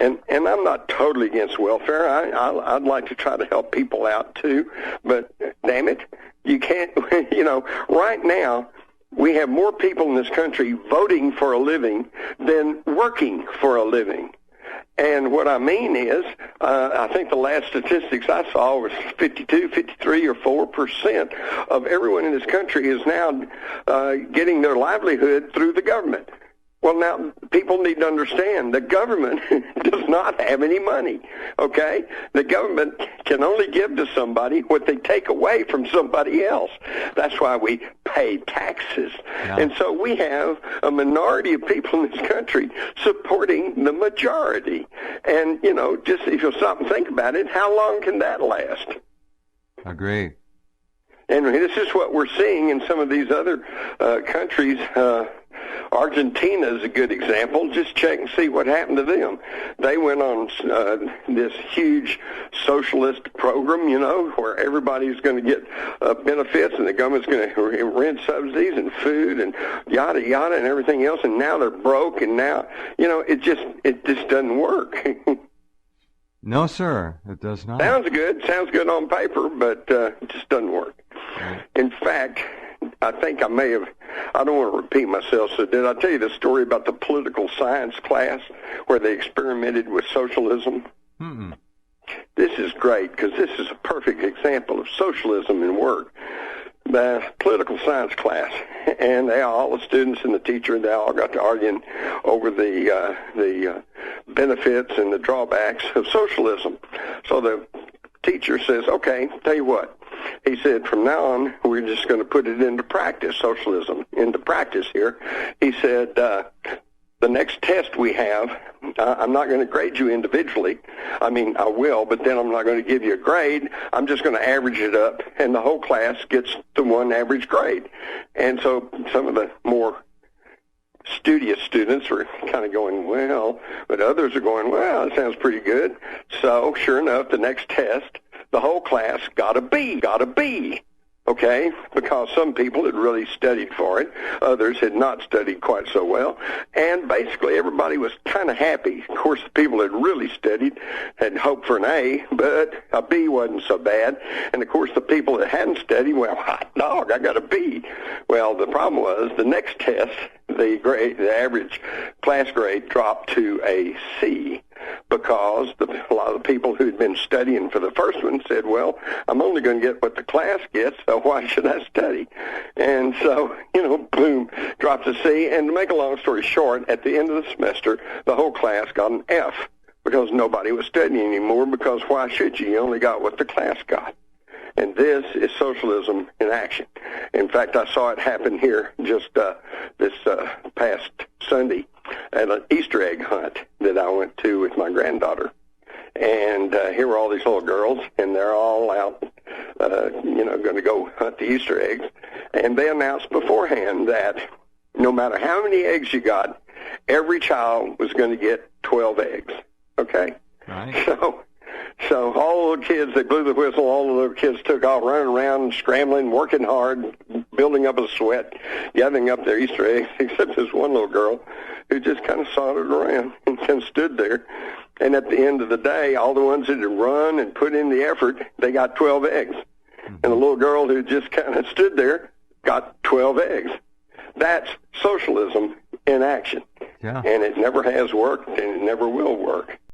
And I'm not totally against welfare. I'd like to try to help people out too, but damn it, you can't. Right now we have more people in this country voting for a living than working for a living. And what I mean is, I think the last statistics I saw was 52, 53, or 4% of everyone in this country is now getting their livelihood through the government. Well, now, people need to understand the government does not have any money, okay? The government can only give to somebody what they take away from somebody else. That's why we pay taxes. Yeah. And so we have a minority of people in this country supporting the majority. And, just if you'll stop and think about it, how long can that last? Agree. And this is what we're seeing in some of these other countries. Argentina is a good example. Just check and see what happened to them. They went on this huge socialist program, where everybody's going to get benefits and the government's going to rent subsidies and food and yada, yada, and everything else. And now they're broke, and now, it just doesn't work. No, sir, it does not. Sounds good on paper, but it just doesn't work. Right. In fact, I think I don't want to repeat myself, so did I tell you the story about the political science class where they experimented with socialism? Mm-mm. This is great because this is a perfect example of socialism in work. The political science class, and all the students and the teacher, they all got to arguing over the benefits and the drawbacks of socialism. So the teacher says, okay, tell you what. He said, from now on, we're just going to put it into practice, socialism, into practice here. He said, the next test we have, I'm not going to grade you individually. I mean, I will, but then I'm not going to give you a grade. I'm just going to average it up, and the whole class gets the one average grade. And so some of the more studious students were kind of going, well, but others are going, well, that sounds pretty good. So sure enough, the next test, the whole class got a B, okay, because some people had really studied for it. Others had not studied quite so well. And basically everybody was kind of happy. Of course, the people that really studied had hoped for an A, but a B wasn't so bad. And, of course, the people that hadn't studied, well, hot dog, I got a B. Well, the problem was the next test, the average class grade dropped to a C, because a lot of the people who had been studying for the first one said, well, I'm only going to get what the class gets, so why should I study? And so, boom, dropped a C. And to make a long story short, at the end of the semester, the whole class got an F because nobody was studying anymore, because why should you? You only got what the class got. And this is socialism in action. In fact, I saw it happen here just this past Sunday at an Easter egg hunt that I went to with my granddaughter. And here were all these little girls, and they're all out, going to go hunt the Easter eggs. And they announced beforehand that no matter how many eggs you got, every child was going to get 12 eggs. Okay? Right. So all the kids, they blew the whistle, all the little kids took off running around, scrambling, working hard, building up a sweat, gathering up their Easter eggs, except this one little girl who just kind of sauntered around and kind of stood there. And at the end of the day, all the ones that had run and put in the effort, they got 12 eggs. Mm-hmm. And the little girl who just kind of stood there got 12 eggs. That's socialism in action. Yeah. And it never has worked, and it never will work.